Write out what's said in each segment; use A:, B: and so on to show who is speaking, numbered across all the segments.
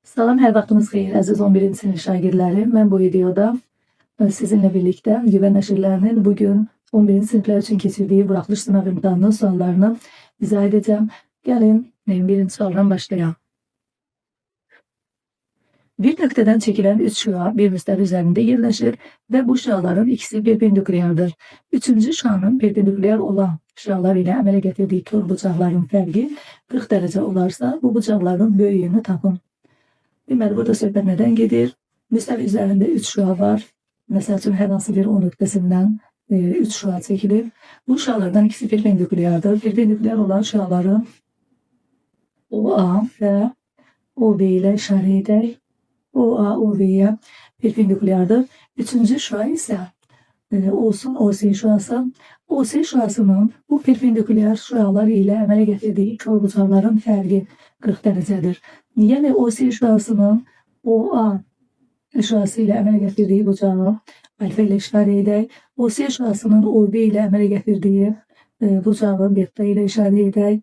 A: Salam, hər vaxtınız xeyir əziz 11-ci sinif şagirdləri. Mən bu videoda sizinlə birlikte güvən nəşrlərinin bugün 11-ci siniflər üçün keçirdiyi buraxılış sınav imtahanının suallarını izah edəcəm. Gəlin, birinci sualdan başlayaq. Bir nöqtədən çəkilən 3 şüa bir müstəvi üzərində yerləşir və bu şüaların ikisi perpendikulyardır. Üçüncü şüanın perpendikulyar olan şüalar ilə əmələ gətirdiyi kör bucaqların fərqi 40 dərəcə olarsa, bu bucaqların böyüyünü tapın. Deməli, burada söhbət nədən gedir? Müstəvi üzərində 3 şüa var. Məsəl üçün, hər hansı bir O nöqtəsindən 3 şüa çəkilir. Bu şüalardan ikisi perpendikulyardır. Perpendikulyar olan şüaları OA və OB ilə işarə edək. OA, OB-yə perpendikulyardır. Üçüncü şüa isə olsun OC şüası. OC şüasının bu perpendikulyar şüalar ilə əmələ gətirdiyi kör bucaqların fərqi 40 dərəcədir. Yəni OC şüasının OA şüası ilə əmələ gətirdiyi bucağı alfa ilə işarə edək. OC şüasının OB ilə əmələ gətirdiyi bucağı beta ilə işarə edək.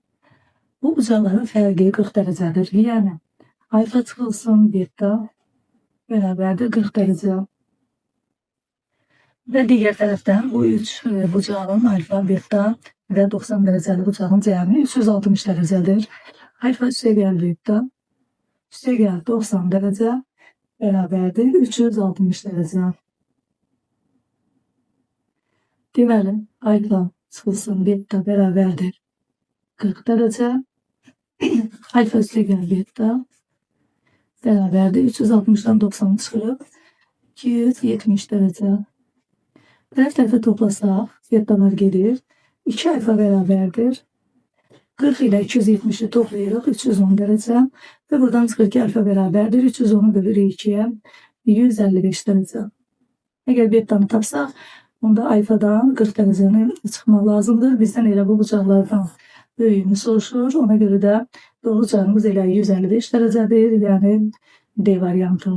A: Bu bucaqların fərqi 40 dərəcədir. Yəni alfa çıxılsın beta bərabərdir 40 dərəcə. Və digər tərəfdən bu 3 bucağın alfa, beta və 90 dərəcəli bucağın cəmi 360 dərəcədir. Alfa üstəgəl beta üstəgəl 90 dərəcə bərabərdir 360 dərəcə. Deməli, alfa çıxılsın beta bərabərdir 40 dərəcə. Alfa üstəgəl beta bərabərdir 360'dan 90 çıxırıq 270 dərəcə. Tərəf-tərəfə toplasaq, betalar gedir. 2 alfa bərabərdir 40 ilə 270'i toplayırıq 310 dərəcə və buradan çıxır ki alfa bərabərdir 310'u bölürük 2'yə 155 dərəcə. Əgər betanı tapsaq, onda alfadan 40 dərəcəni çıxmaq lazımdır. Bizdən elə bu bucaqlardan böyüyünü soruşur. Ona görə də doğru cavabımız elə 155 dərəcədir. Yəni D variantı.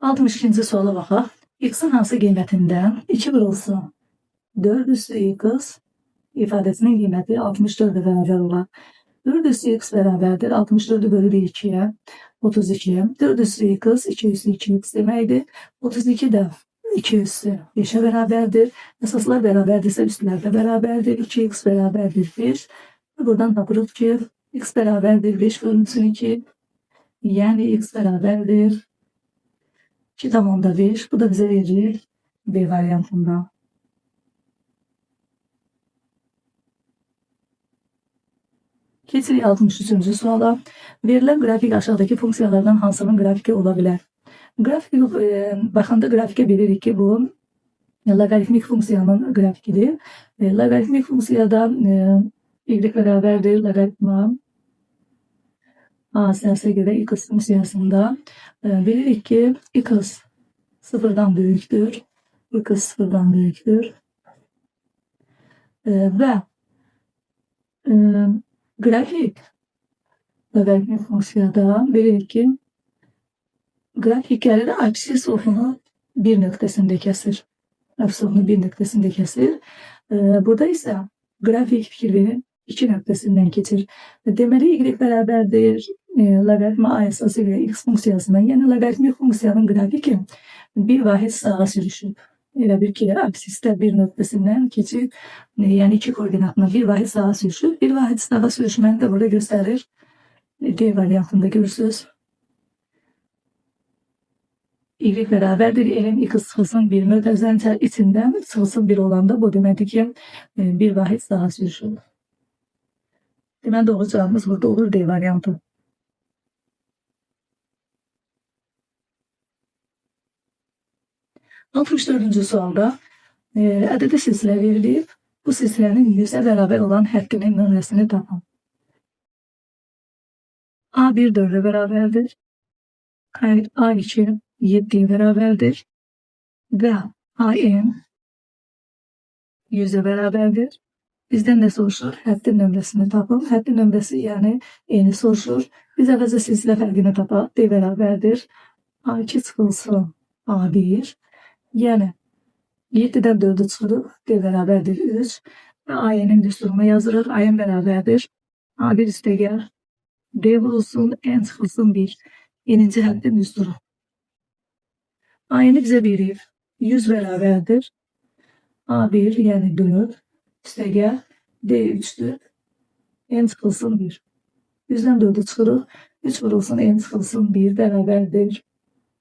A: 62-ci suala baxaq. X-in hansı qiymətindən 2 vurulsun 4 üstü X ifadəsinin qiyməti 64'e bərabər olar. 4 üstü X bərabərdir 64'ü bölürük 2'yə 32'yə. 4 üstü X 2 üstü 2X deməkdir. 32 də 2 üstü 5'e bərabərdir. Əsaslar bərabərdirsə üstlər də bərabərdir. 2X bərabərdir 5. Buradan tapırıq ki X bərabərdir 5 bölünsün 2. Yəni X bərabərdir 2,5. Bu da bize verir B variantında. Keçirik 63-cü suala. Verilən qrafik aşağıdakı funksiyalardan hansının qrafiki ola bilər? Baxanda grafikə bilirik ki bu logaritmik funksiyanın grafikidir. Logaritmik funksiyada y bərabərdir logaritma A siyasına göre X funksiyasında bilirik ki X sıfırdan büyüktür. X sıfırdan büyüktür. Ve grafik logaritmik funksiyada bilirik ki grafikleri apsis ofunu bir nöqtəsində kəsir. Apsis ofunu bir nöqtəsində kəsir. Burada ise grafik fikir verin 2 nöqtəsindən keçir. Deməli y bərabərdir logaritma A əsası ilə X funksiyasına, yəni logaritmik funksiyanın qrafiki bir vahid sağa sürüşüb. Elə bir ki, apsisdə bir nöqtəsindən keçib, yəni 2 koordinatına bir vahid sağa sürüşüb. Bir vahid sağa sürüşməni də burada göstərir. D variantında görürsünüz. Y bərabərdir elm X çıxılsın 1 mötərizənin içindən çıxılsın 1 olanda bu deməkdir ki, bir vahid sağa sürüşüb. Deməli doğru cavabımız burada olur D variantı. 64-cü sualda ədədi silsilə verilib. Bu silsilənin 100'ə bərabər olan həddinin nömrəsini tapın. A1 4'e bərabərdir. A2 7'ye bərabərdir. Və AN 100'ə bərabərdir. Bizdən nə soruşur? Həddin nömrəsini tapın. Həddin nömrəsi yəni N'yi soruşur. Biz əvvəlcə silsilə fərqini tapaq. D bərabərdir. A2 çıxılsın A1. Yəni 7'den 4'ü çıxırıq. D bərabərdir 3. ve A'nın düsturunu yazırıq. A'nın bərabərdir. A1 üstəgəl B vurulsun N çıxılsın 1. Yeninci həddin düsturu. A'nı bizə verir. 100 bərabərdir. A1 yəni 4 üstəgəl D3'dür. N çıxılsın 1. 100'dən 4'ü çıxırıq. 3 vurulsun N çıxılsın 1 bərabərdir.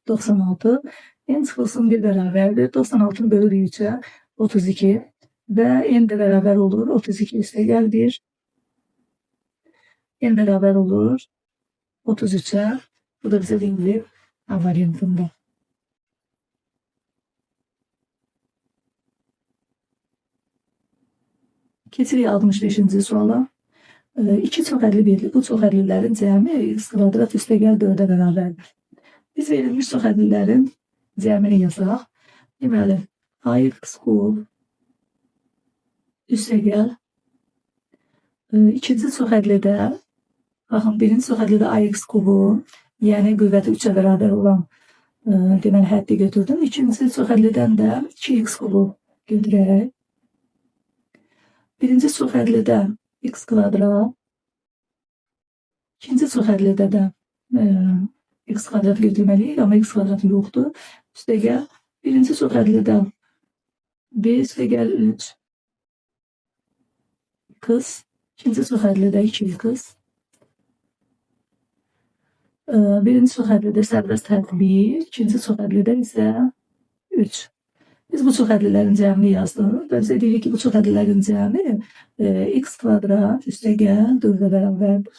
A: 96. N çıxılsın 1 bərabərdir. 96'ını bölürük 3'ə 32. Və N də bərabər olur. 32 üstəgəl 1. N bərabər olur. 33'ə. Bu da bizə verilir A variantında. Keçirik 65-ci suala. İki çoxərli verilir. Bu çoxərlilərin cəmi x kvadrat üstəgəl 4'ə bərabərdir. Biz verilmiş çoxərlilərin cəmini yazaq. Deməli, ax kub üstəgəl ikinci çoxərlidə baxın, birinci çoxərlidə ax kubu yəni qüvvəti 3'ə bərabər olan deməli həddi götürdüm. İkinci çoxərlidən də 2x kubu götürək. Birinci çoxərlidə x kvadrat, ikinci çoxərlidə də x kvadrat götürməliyik, amma x kvadrat yoxdur. Üstəgəl birinci çoxərlidə b üstəgəl 3 x, ikinci çoxərlidə 2x. Birinci çoxərlidə sərbəst həddi 1, ikinci çoxərlidə isə 3. Biz bu çoxərlilərin cəmini yazdıq və bizə deyirik ki, bu çoxərlilərin cəmi x kvadrat üstəgəl 4'ə bərabərdir.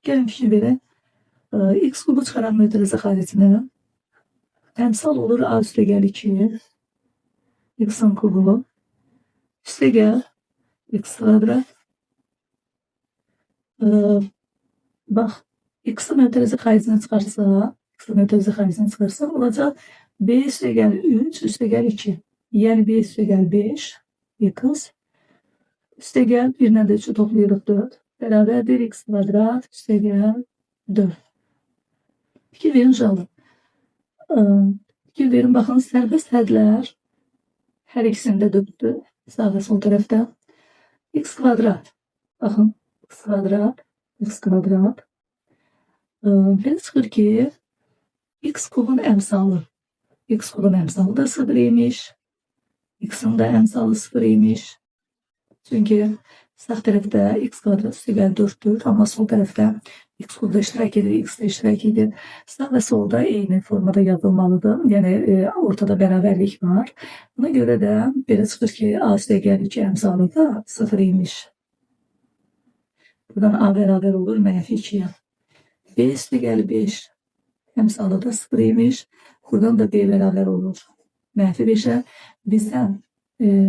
A: Gəlin fikir verək. X kubu çıxaran mötərizə xaricinə əmsal olur A üstəgəl 2 x'ın kubu üstəgəl x kvadrat. Bax, x-i mötərizə xaricinə çıxarsa olacaq b üstəgəl 3 üstəgəl 2. Yəni b üstəgəl 5 x üstəgəl 1'lə də 3'ü toplayırıq 4. Bərabərdir x kvadrat üstəgəl 4. Fikir verin uşaqlar. Fikir verin, baxın, sərbəst hədlər hər ikisində 4'dür. Sağ və sol tərəfdə. X kvadrat. Baxın, x kvadrat. Belə çıxır ki, x kubun əmsalı. X kubun əmsalı da 0 imiş. X'in də əmsalı 0 imiş. Çünki sağ tərəfdə x kvadrat üstəgəl 4'dür. Amma sol tərəfdə x kubda iştirak edir, x də iştirak edir. Sağ və solda eyni formada yazılmalıdır. Yəni ortada bərabərlik var. Buna görə də belə çıxır ki, A üstəgəl 2 əmsalı da 0 imiş. Buradan A bərabər olur -2'ye. B üstəgəl 5 əmsalı da 0 imiş. Buradan da B bərabər olur -5'e. Bizdən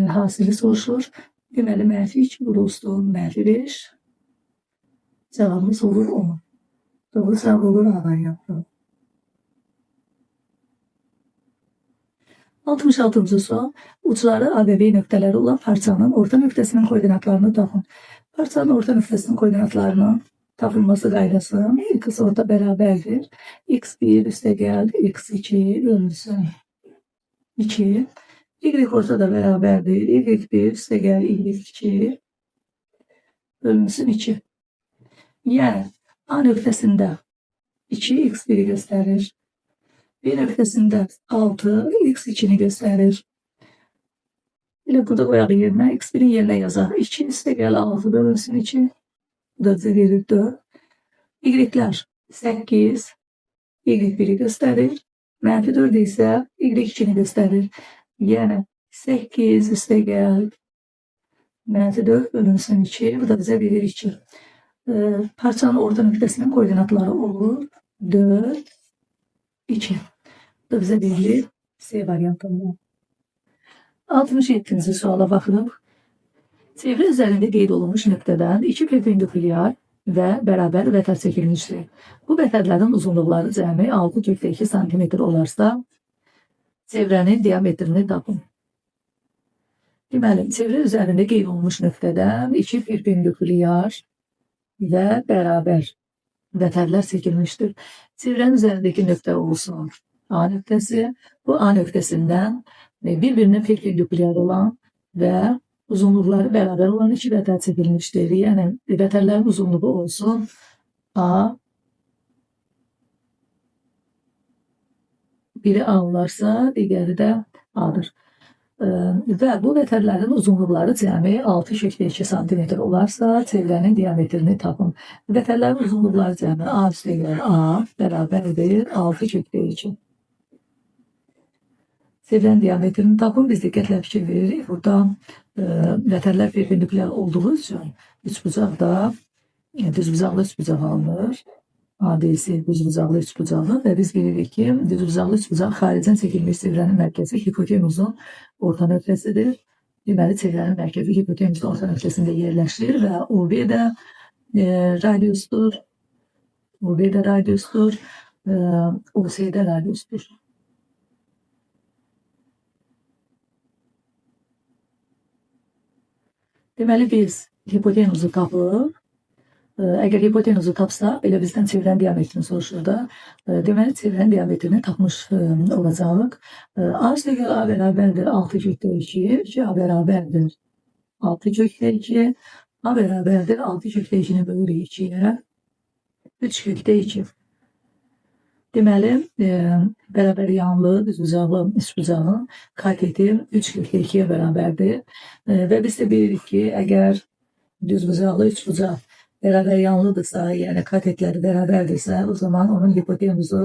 A: hasili soruşur. Deməli, -2 vurulsun -5. Cevabımız olur 10. Doğru cevap olur A variantı. 66. sual. Uçları A ve B nöqtələri olan parçanın orta nöqtəsinin koordinatlarını tapın. Parçanın orta nöqtəsinin koordinatlarının tapılması qaydası x orta bərabərdir. x1 üstəgəl x2 bölünsün 2. Y ortada bərabərdir. y1 üstəgəl y2 bölünsün 2. Yəni A nöqtəsində 2 x1'i göstərir. B nöqtəsində 6 x2'ni göstərir. Elə burada qoyaq yerinə, x1'in yerinə yazaq. 2 üstəgəl 6 bölünsün 2. Bu da bizə verir 4. Y-lər 8 y1'i göstərir. -4 isə y2'ni göstərir. Yəni 8 üstəgəl -4 bölünsün 2. Bu da bizə verir 2. Parçanın orta nöqtəsinin koordinatları olur 4, 2. Bu da bizə verilir C variantında. 67. suala baxırıq. Çevrə üzərində qeyd olunmuş nöqtədən 2 perpendikulyar və bərabər vətər çəkilmişdir. Bu vətərlərin uzunluqları cəmi 6,2 cm olarsa, çevrənin diametrini tapın. Deməli, çevrə üzərində qeyd olunmuş nöqtədən 2 perpendikulyar və bərabər vətərlər çəkilmişdir. Çevrənin üzərindəki nöqtə olsun A nöqtəsi. Bu A nöqtəsindən bir-birinin perpendikulyar olan və uzunlukları beraber olan iki vətər çəkilmişdir. Yəni vətərlərin uzunluğu olsun A, biri A olarsa, digəri də A-dır. Və bu vətərlərin uzunluqları cəmi 6,2 cm olarsa, çevrənin diametrini tapın. Vətərlərin uzunluqları cəmi A üstəgəl A bərabərdir 6,2. Çevrənin diametrini tapın. Biz diqqətlə fikir veririk. Burada vətərlər perpendikülər olduğu üçün üçbucaqda düzbucaqlı üçbucaq alınır. ABC düzbucaqlı üçbucaqlı və biz bilirik ki, düzbucaqlı üçbucaq xaricdən çəkilmiş çevrənin mərkəzi hipotenuzun orta nöqtəsidir. Deməli, çevrənin mərkəzi hipotenuzun orta nöqtəsində yerləşir və OB də radiusdur. OB də radiusdur. OC də radiusdur. Deməli, biz hipotenuzu tapıb, əgər hipotenuzu tapsaq, elə bizdən çevrənin diametrini soruşur da, deməli, çevrənin diametrini tapmış olacaq. A üstəgəl A bərabərdir 6,2, 2A bərabərdir 6,2, A bərabərdir 6,2-ni bölürük 2-yə, 3,2. Deməli, bərabər yanlı, düzbucaqlı üçbucağın kateti 3,2-yə bərabərdir. Və biz də bilirik ki, əgər düzbucaqlı üçbucaq bərabər yanlıdırsa, yəni katetləri bərabərdirsə, o zaman onun hipotenuzu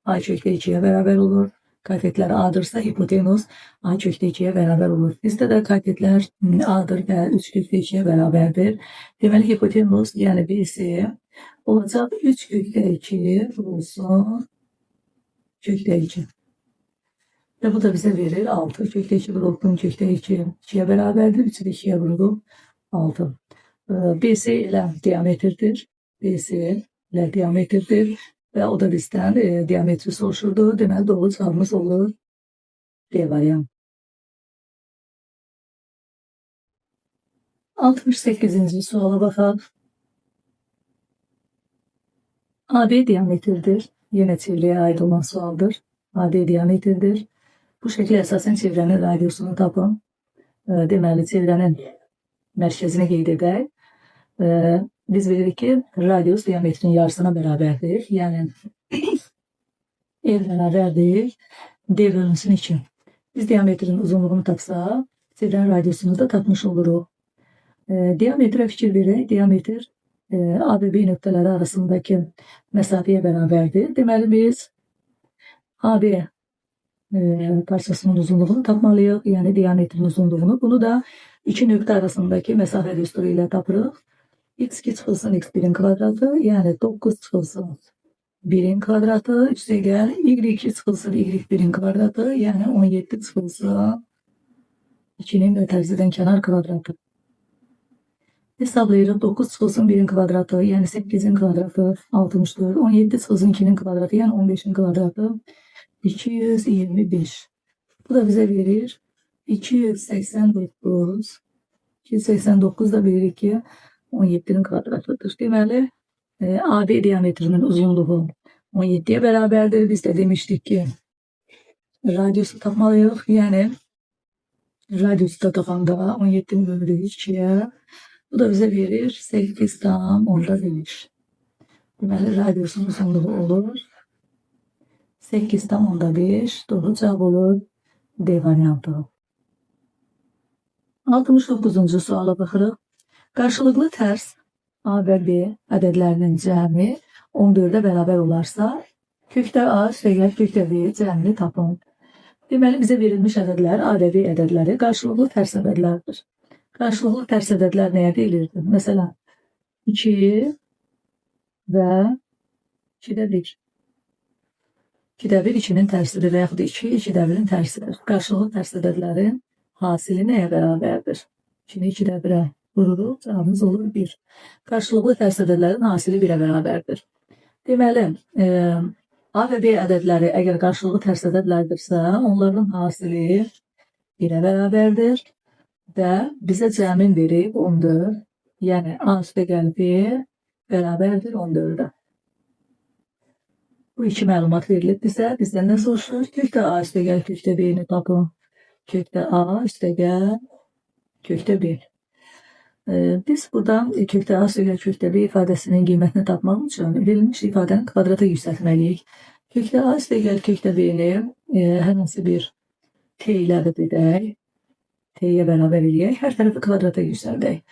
A: A,2-yə bərabər olur. Katetlər A-dırsa, hipotenuz A,2-yə bərabər olur. Bizdə də katetlər A-dır və 3,2-yə bərabərdir. Deməli, hipotenuz, yəni BC olacaq 3,2 olsun 2,2. Və bu da bizə verir 6. 2,2 vurulduğum 2,2 2'ye bərabərdir. 3'ü də 2'ye vurulub 6. BC ilə diametrdir. BC ilə diametrdir. Və o da bizdən diametri soruşurdu. Deməli, doğru cavabımız olur D variant. 68-ci suala baxaq. AD diametrdir. Yenə çevrəyə aid olan sualdır. AD diametrdir. Bu şəklə əsasən çevrənin radiusunu tapın. Deməli, çevrənin mərkəzini qeyd edək. Biz bilirik ki, radius diametrin yarısına bərabərdir. Yəni, E bərabərdir. D bölünsün 2. Biz diametrin uzunluğunu tapsaq, çevrənin radiusunu da tapmış oluruq. Diametrə fikir verək. Diametr A və B nöqtələri arasındakı məsafəyə bərabərdir. Deməli, biz AB parçasının uzunluğunu tapmalıyıq. Yəni, diametrin uzunluğunu. Bunu da iki nöqtə arasındakı məsafə düsturu ilə tapırıq. X2 çıxılsın X1'in kvadratı, yəni 9 çıxılsın 1'in kvadratı, üstəgəl Y2 çıxılsın Y1'in kvadratı, yəni 17 çıxılsın 2'nin və tərzidən kənar kvadratı. Hesablayırıq 9 çıxılsın 1'in kvadratı, yəni 8'in kvadratı 64, 17 çıxılsın 2'nin kvadratı, yəni 15'in kvadratı 225. Bu da bizə verir 289. 289 da bilirik ki 17'nin kvadratıdır. Deməli, AB diametrinin uzunluğu 17'ye bərabərdir. Biz də demişdik ki, radiusu tapmalıyıq. Yəni, radiusu da tapanda 17'ni bölürük 2'ye. Bu da bizə verir 8,5. Deməli, radiusun uzunluğu olur 8,5. Doğru cavab olur D variantı. 69-cu suala baxırıq. Qarşılıqlı tərs A və B ədədlərinin cəmi 14'ə bərabər olarsa, kökdə A üstəgəl kökdə B cəmini tapın. Deməli, bizə verilmiş ədədlər A və B ədədləri qarşılıqlı tərs ədədlərdir. Qarşılıqlı tərs ədədlər nəyə deyilirdi? Məsələn, 2 və 2'də 1. 2'də 1 2'nin tərsidir və yaxud 2 2'də 1'in tərsidir. Qarşılıqlı tərs ədədlərin hasili nəyə bərabərdir? 2'ni 2'də 1'ə vururuq, cavabımız olur 1. Qarşılıqlı tərs ədədlərin hasili 1'ə bərabərdir. Deməli, A və B ədədləri əgər qarşılıqlı tərs ədədlərdirsə, onların hasili 1'ə bərabərdir və bizə cəmin verib 14. Yəni, A üstəgəl B bərabərdir 14'ə. Bu iki məlumat verilib bizə. Bizdən nə soruşur? Kökdə A üstəgəl kökdə B-ni tapın. Kökdə A üstəgəl kökdə 1. Biz buradan kökdə A üstəgəl kökdə B ifadəsinin qiymətini tapmaq üçün verilmiş ifadəni kvadrata yüksəltməliyik. Kökdə A üstəgəl kökdə B-ni hər hansı bir t ilə edək. T'ye bərabər eləyək. Hər tərəfi kvadrata yüksəldək.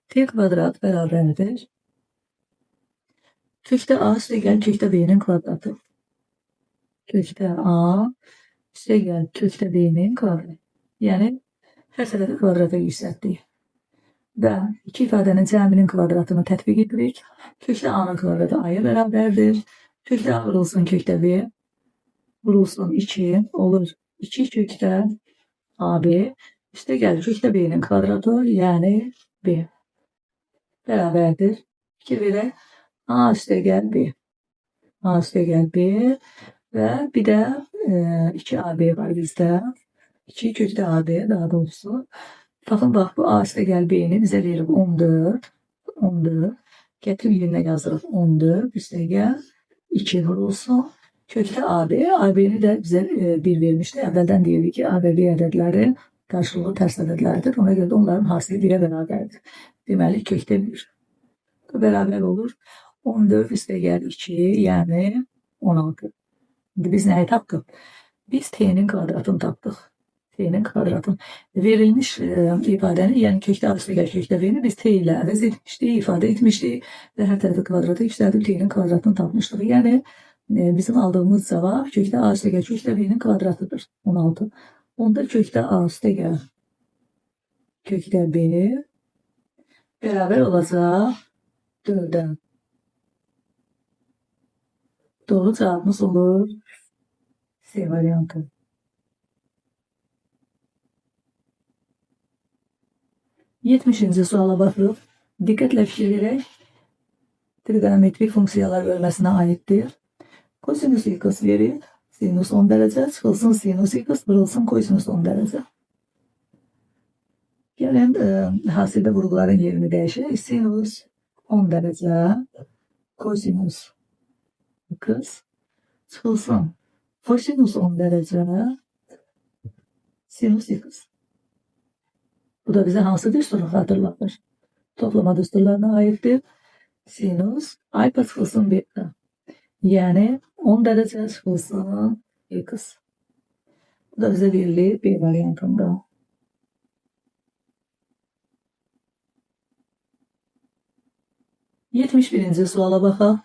A: T kvadrat bərabərdir. Kökdə A üstəgəl kökdə B-nin kvadratı. Kökdə A üstəgəl kökdə B-nin kvadratı. Yəni hər tərəfi kvadrata yüksəltdik. Və iki ifadənin cəminin kvadratını tətbiq edirik. Kökdə A-nın kvadratı A-ya bərabərdir. Kökdə A vurulsun kökdə B. Vurulsun 2 olur. 2 kökdə AB. Üstəgəl kökdə B-nin kvadratı, yəni B. Bərabərdir. 2 verək. A üstəgəl B. A üstəgəl B. Və bir də 2AB var bizdə. 2 kökdə AB daha doğrusu. Baxın, bax, bu A üstəgəl B-ni bizə verir 14. 14. Gətirib yerinə yazırıq 14. Üstəgəl 2 vurulsun. Kökdə AB. AB-ni də bizə 1 vermişdi. Əvvəldən deyirdik ki, A və B ədədləri qarşılıqlı tərs ədədlərdir. Ona görə də onların hasili 1-ə bərabərdir. Deməli, kökdə 1. Bərabər olur. 14 üstəgəl 2, yəni 16. İndi biz nəyi tapdıq? Biz T'nin kvadratını tapdıq. T'nin kvadratını. Verilmiş ifadəni, yəni kökdə A üstəgəl kökdə B-ni biz T ilə əvəz etmişdik, ifadə etmişdik və hər tərəfi kvadrata yüksəldib T'nin kvadratını tapmışdıq. Yəni bizim aldığımız cavab kökdə A üstəgəl kökdə B-nin kvadratıdır. 16. Onda kökdə A üstəgəl kökdə B bərabər olacaq 4-ə. Doğru cevabımız olur C variantı. Yetmişinci suala baxırıq. Diqqətlə fikir verək. Trigonometrik funksiyalar bölməsinə aiddir. Kosinüs x verir. Sinüs 10 dərəcə. Çıxılsın sinüs x, vurulsun kosinüs 10 dərəcə. Gəlin hasildə vurğuların yerini dəyişək. Sinüs 10 dərəcə. Kosinüs x. Çıxılsın kosinüs 10 dərəcə. Sinüs x. Bu da bize hansı düsturu hatırlatır? Toplama düsturlarına aittir. Sinüs alfa çıxılsın beta. Yani 10 derece çıxılsın x. Bu da bize verilir B variantında. Yetmiş birinci suala baxaq.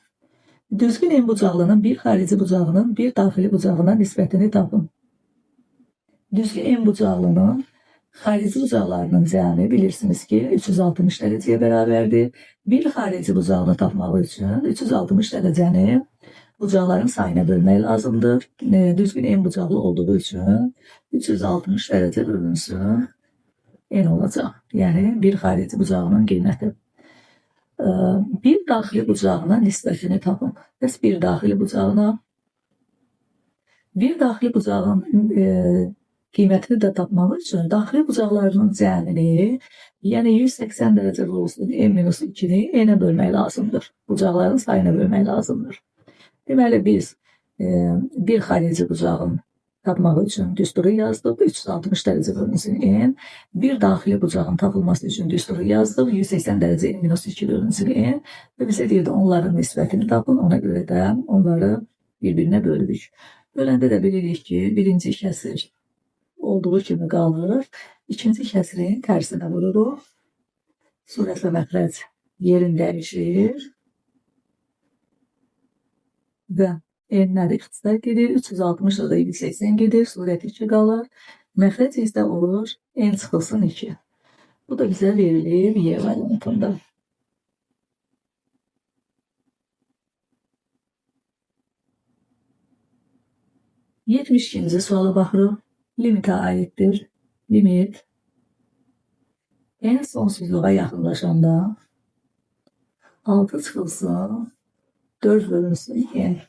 A: Düzgün en bucağlının bir xarici bucağının bir daxili bucağına nisbətini tapın. Düzgün en bucağlının xarici bucaqlarının cəmi bilirsiniz ki 360 dərəcəyə bərabərdir. Bir xarici bucağını tapmaq üçün 360 dərəcəni bucaqların sayına bölmək lazımdır. Düzgün en bucaqlı olduğu üçün 360 dərəcə bölünsün en olacaq. Yəni bir xarici bucağının qiyməti. Bir daxili bucağına nisbətini tapın. Bəs bir daxili bucağına bucağın qiymətini də tapmaq üçün daxili bucaqlarının cəmini, yəni 180 dərəcə olsun n-2-ni n-ə bölmək lazımdır. Bucaqların sayına bölmək lazımdır. Deməli biz bir xarici bucağın tapmaq üçün düsturu yazdıq. 360 dərəcə bölünsün n. Bir daxili bucağın tapılması üçün düsturu yazdıq. 180 dərəcə n-2 bölünsün n. Və bizə deyirdi onların nisbətini tapın. Ona görə də onları bir-birinə bölürük. Böləndə də bilirik ki birinci kəsir olduğu kimi qalır. İkinci kəsirin tərsinə vururuq. Surət və məxrəc yerin dəyişir. Və n-lər ixtisar gedir. 360 da 180 gedir. Surət 2 qalır. Məxrəc isə olur n çıxılsın 2. Bu da bizə verilir Y variantında. Yetmiş ikinci suala baxırıq. Limitə aiddir. Limit en sonsuzluğa yaxınlaşanda 6 çıxılsın 4 bölünsün n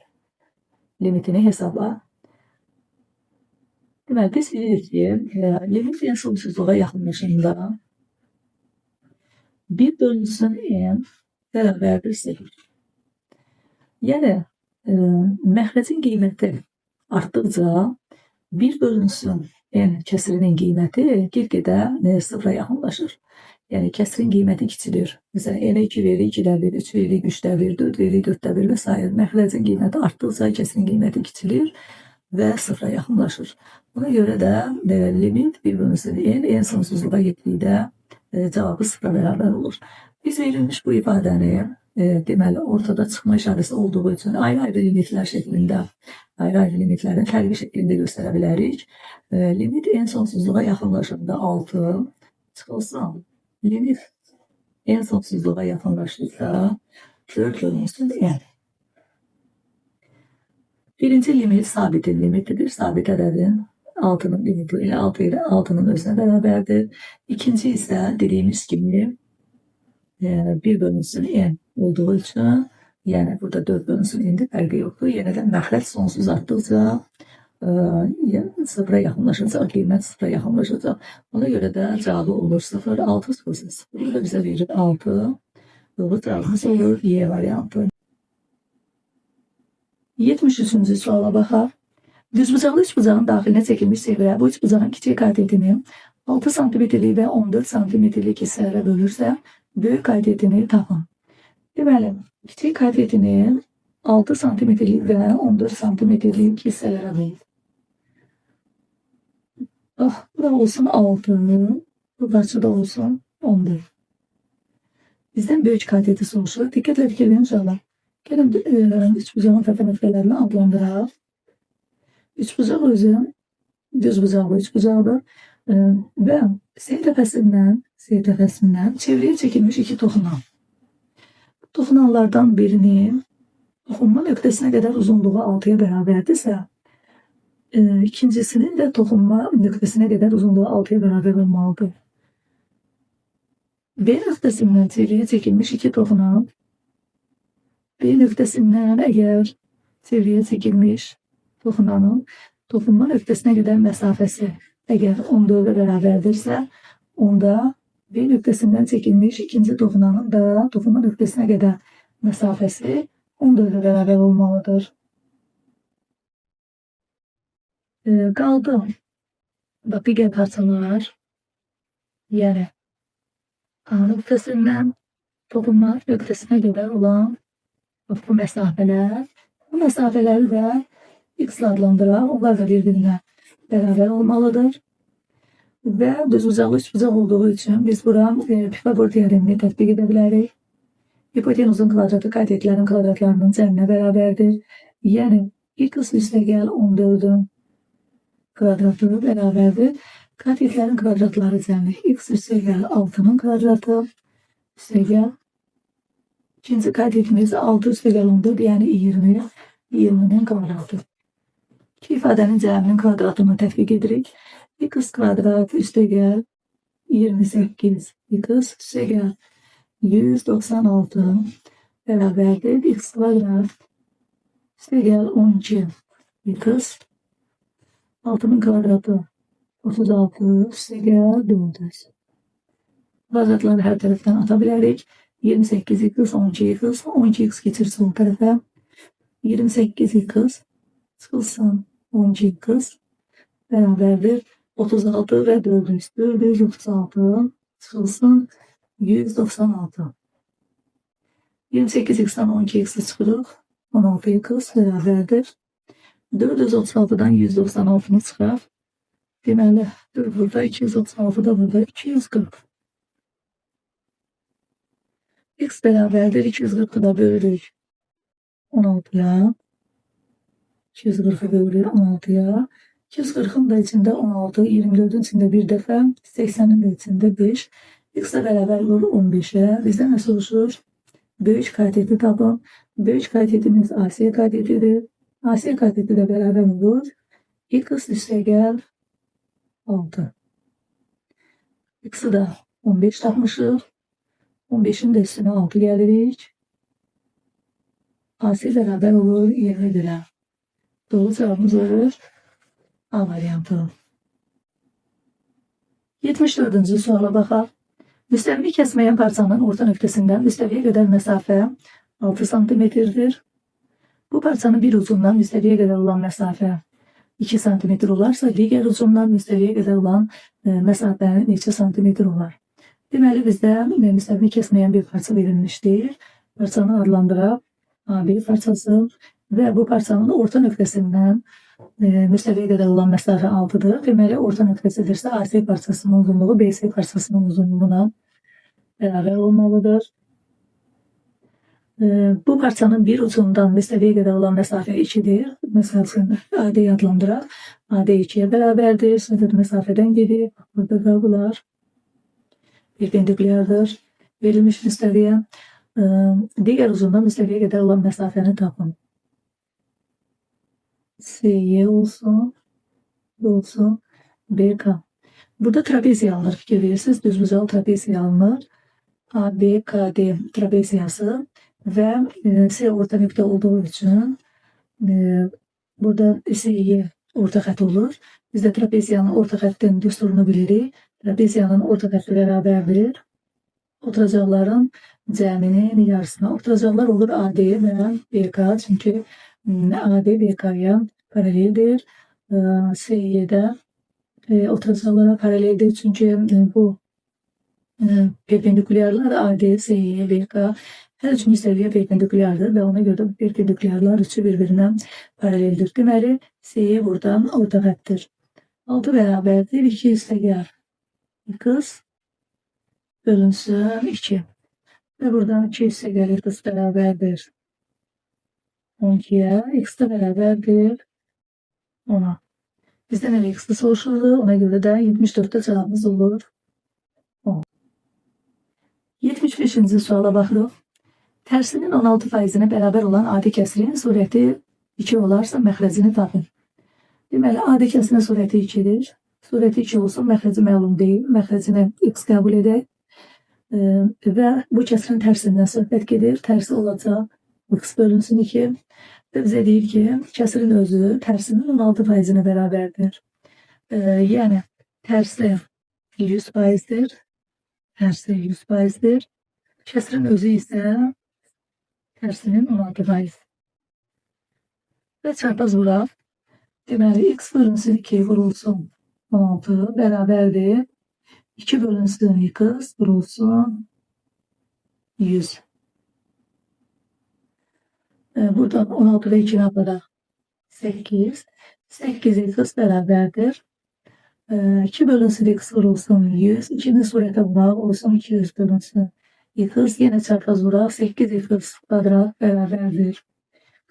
A: limitini hesabla. Deməli biz bilirik ki limit en sonsuzluğa yaxınlaşanda 1 bölünsün n bərabərdir 8. Yəni məxrəcin qiyməti artdıqca 1 bölünsün n kəsrinin qiyməti get-gedə sıfıra yaxınlaşır. Yəni kəsrin qiyməti kiçilir. Məsələn, n-ə 2 veririk, 2-də 1, 3 veririk, 3-də 1, 4 veririk, 4-də 1 və s. Məxrəcin qiyməti artdıqca kəsrin qiyməti kiçilir və sıfıra yaxınlaşır. Buna görə də limit 1/n, n sonsuzluğa getdikdə cavabı sıfıra bərabər olur. Biz verilmiş bu ifadəni deməli ortada çıxma işarəsi olduğu üçün ayrı-ayrı limitlər şəklində, ayrı-ayrı limitlərin fərqli şəklində göstərə bilərik. Limit n sonsuzluğa yaxınlaşanda 6 çıxılsın. Limit n sonsuzluğa yaxınlaşdıqda 4 bölünsün n. Birinci limit sabitin limitidir. Sabit ədədin 6'nın limiti ilə 6'nın özünə bərabərdir. İkinci isə dediyimiz kimi 1 bölünsün n olduğu üçün, yəni burada 4 bölünsün n'dir, fərqi yoxdur. Yenə də məxrəc sonsuz artdıqca sıfıra yaxınlaşacaq, qiymət sıfıra yaxınlaşacaq. Ona görə də cavabı olur 0, 6 0. Burada bizə verir 6. Doğru cavabımız olur Y variantı. 73-cü suala baxaq. Düzbucaqlı üçbucağın daxilinə çəkilmiş çevrə bu üçbucağın kiçik katetini 6 cm-lik və 14 cm-lik hissələrə bölürsə, böyük katetini tapın. Deməli, kiçik katetini 6 cm-lik və 14 cm-lik hissələrə bölür. Bu da olsun 6, bu parçada olsun 14. Bizdən böyük kateti soruşur. Diqqətlə fikirləyin uşaqlar. Gəlin üçbucağın fərqlərini adlandıraq. Üçbucaq özü düzbucaqlı üçbucaqdır və S təpəsindən çevrəyə çəkilmiş iki toxunan. Toxunanlardan birinin toxunma nöqtəsinə qədər uzunluğu 6'ya bərabərdirsə, ikincisinin də toxunma nöqtəsinə qədər uzunluğu 6'ya bərabər olmalıdır. B nöqtəsindən çevrəyə çəkilmiş iki toxunan, B nöqtəsindən əgər çevrəyə çəkilmiş toxunanın toxunma nöqtəsinə qədər məsafəsi əgər 14'ə bərabərdirsə, onda B nöqtəsindən çəkilmiş ikinci toxunanın da toxunma nöqtəsinə qədər məsafəsi 14'ə bərabər olmalıdır. Qaldı digər parçalar, yəni A nöqtəsindən toxunma nöqtəsinə qədər olan bu məsafələr, bu məsafələri də x adlandıraq, onlar da bir-birinə bərabər olmalıdır. Və düzbucaqlı üçbucaq olduğu üçün biz bura Pifagor teoremini tətbiq edə bilərik. Hipotenuzun kvadratı katetlərin kvadratlarının cəminə bərabərdir. Yəni x üstəgəl 14'ün kvadratı bərabərdir. Katetlərin kvadratları cəmi x üstəgəl 6'nın kvadratı üstəgəl ikinci katetimiz 6 üstəgəl 14, yəni 20, 20'nin kvadratı. İki ifadənin cəminin kvadratını tətbiq edirik. X kvadrat üstəgəl 28, x üstəgəl 196 bərabərdir. X kvadrat üstəgəl 12, x 6'nın kvadratı 36 üstəgəl 400. Kvadratları hər tərəfdən ata bilərik. 28x, 12x, 12x keçir sol tərəfə. 28x çıxılsın 12x bərabərdir 36 və 400. 436 çıxılsın 196. 28x'dən 12x'i çıxırıq. 16x bərabərdir. 436'dan 196'nı çıxar. Deməli, burada 236, da burada 240. X bərabərdir 240'ı da bölürük 16'ya. 240'ı bölürük 16'ya. 240'ın da içində 16, 24'ün içində bir dəfə, 80'in də içində 5. X də bərabər olur 15'ə. Bizdən nə soruşur? Böyük kateti tapın. Böyük katetimiz AC katetidir. AC kateti də bərabər olur. X üstəgəl 6. X'i da 15 tapmışıq. 15'in də üstünə 6 gəlirik. AC bərabər olur 20'dirə. Doğru cevabımız olur A variantı. 74-cü suala baxaq. Müstəvi kəsməyən parçanın orta nöqtəsindən müstəviyə qədər məsafə 6 cm-dir. Bu parçanın bir ucundan müstəviyə qədər olan məsafə 2 santimetr olarsa, digər ucundan müstəviyə qədər olan məsafənin neçə santimetr olar? Deməli, bizdə müstəvini kəsməyən bir parça verilmişdir. Parçanı adlandıraq AB parçası və bu parçanın orta nöqtəsindən müstəviyə qədər olan məsafə 6'dır. Deməli, orta nöqtəsidirsə AC parçasının uzunluğu BC parçasının uzunluğuna bərabər olmalıdır. Bu parçanın bir ucundan müstəviyə qədər olan məsafə 2'dir. Məsəl üçün AD adlandıraq. AD 2'yə bərabərdir. Söhbət məsafədən gedir. Burada qabılar perpendikulyardır. Verilmiş müstəviyə. Digər ucundan müstəviyə qədər olan məsafəni tapın. SY olsun. Bu olsun. BK. Burada trapeziya alınır. Fikir verirsiniz. Düzbucaqlı trapeziya alınır. ABKD trapeziyası və S orta nöqtə olduğu üçün burada SY orta xətt olur. Biz də trapeziyanın orta xəttin düsturunu bilirik. Trapeziyanın orta xətti bərabərdir. Oturacaqların cəminin yarısına. Oturacaqlar olur AD və BK. Çünki AD BK'ya paraleldir. SY'də oturacaqlara paraleldir. Çünki bu perpendikulyarlar AD, SY, BK hər üç müstəviyə perpendikulyardır və ona görə perpendikulyarlar üçü bir-birinə paraleldir. Deməli, SY buradan orta xəttdir. 6 bərabərdir 2 üstəgər x bölünsün 2. Və buradan 2 üstəgər x bərabərdir 12'yə, x də bərabərdir 10'a. Bizdən elə x-i soruşuldu, ona görə də 74'də cavabımız olur 10. 75-ci suala baxırıq. Tərsinin 16%-nə bərabər olan adi kəsrin surəti 2 olarsa məxrəcini tapın. Deməli, adi kəsrin surəti 2'dir. Surəti 2 olsun, məxrəci məlum deyil. Məxrəcini x qəbul edək. Və bu kəsrin tərsindən söhbət gedir. Tərsi olacaq x bölünsün 2. Və bizə deyir ki, kəsrin özü tərsinin 16%-nə bərabərdir. Yəni, tərsi 100%'dir. Tərsi 100%'dir. Kəsrin özü isə tərsinin 16%. Və çarpaz vuraq. Deməli, x bölünsün 2 vurulsun 16 bərabərdir. 2 bölünsün x vurulsun 100. Buradan 16 və 2'ni aparaq. 8. 8 x bərabərdir. 2 bölünsün x vurulsun 100. 2'nin surətə vuraq olsun 200 bölünsün x. Yenə çarpaz vuraq. 8 x kvadrat bərabərdir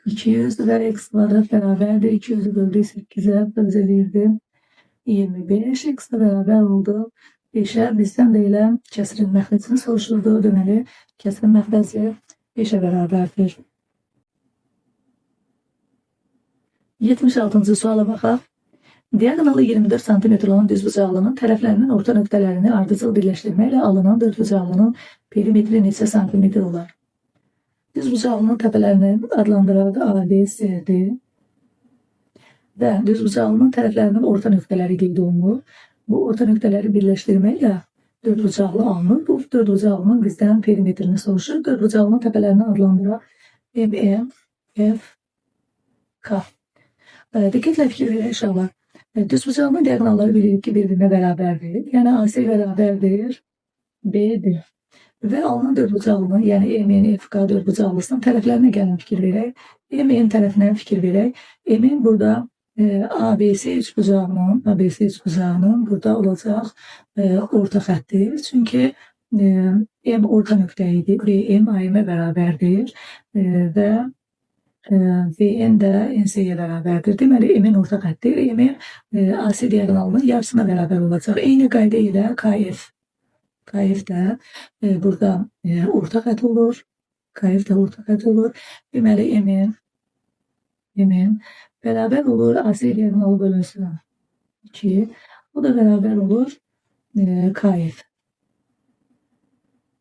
A: 200 və x kvadrat bərabərdir 200'ü böldük 8'ə böləcə verdim 25. X da bərabər oldu 5'ə. Bizdən də elə kəsrin məxrəcini soruşuldu. Deməli, kəsrin məxrəci 5'ə bərabərdir. 76-cı suala baxaq. Diagonalı 24 cm olan düzbucaqlının tərəflərinin orta nöqtələrini ardıcıl birləşdirməklə alınan dördbucaqlının perimetri neçə santimetr olar? Düzbucaqlının təpələrini adlandıraraq ABCD və düzbucaqlının tərəflərinin orta nöqtələri qeyd olunur. Bu orta nöqtələri birləşdirməklə dördbucaqlı alınır. Bu dördbucaqlının bizdən perimetrini soruşur. Dördbucaqlının təpələrini adlandıraraq ME, F, K. Diqqətlə fikir verək inşallah. Düzbucağlının diagonalları bilirik ki, bir-birinə bərabərdir. Yəni, AC bərabərdir BD. Və alınan dördbucaqlının, yəni MN, FK dördbucaqlısının tərəflərinə gəlin fikir verək. MN tərəfindən fikir verək. MN burada ABC üçbucağının burada olacaq orta xəttir. Çünki M orta nöqtəyidir. BM AM-ə bərabərdir və VN də NC-yə bərabərdir. Deməli, M-in orta xəttir. M AC diagonalının yarısına bərabər olacaq. Eyni qayda ilə KF. KF də burada orta xət olur. KF də orta xət olur. Deməli, M bərabər olur AC diagonalı bölünsün 2. O da bərabər olur KF.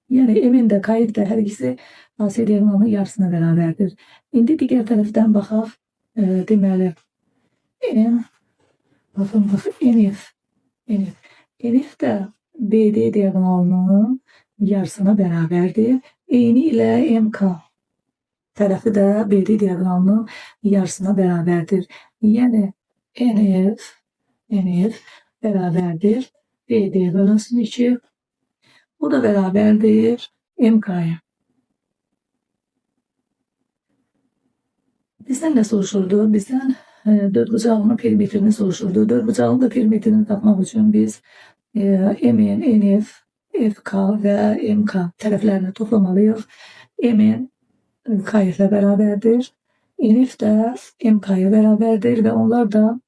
A: Yəni, M-in də KF də hər ikisi AC diagonalının yarısına bərabərdir. İndi digər tərəfdən baxaq. Deməli, NF də BD diagonalının yarısına bərabərdir. Eyni ilə MK tərəfi də BD diagonalının yarısına bərabərdir. Yəni, NF beraberdir. BD bölünsün 2. Bu da beraberdir. MK'ya. Bizden ne soruşurdu? Bizden dörtbucağının perimetrini soruşurdu. Dörtbucağın da perimetrini tapmak için biz MN, NF, FK ve MK taraflarını toplamalıyız. MN K ile beraberdir. NF de MK'ya beraberdir ve onlar da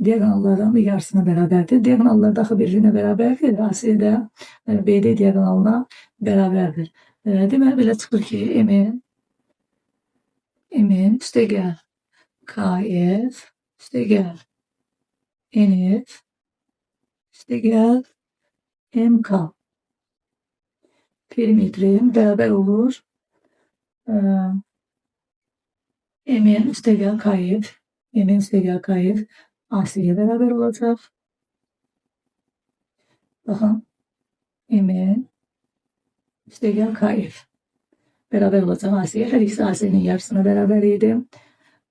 A: diagonalların yarısına beraberdir. Diagonallar dahi birbirine beraberdir. Aslında BD diagonalına beraberdir. Demek böyle çıkır ki MN üste gel KF üste gel NF üste gel MK perimetrim beraber olur. MN üste gel KF MN üste gel KF Asya beraber olacak. Bakın MN üste gel KF beraber olacak. Asya her ikisi Asya'nın yarısına beraber idi.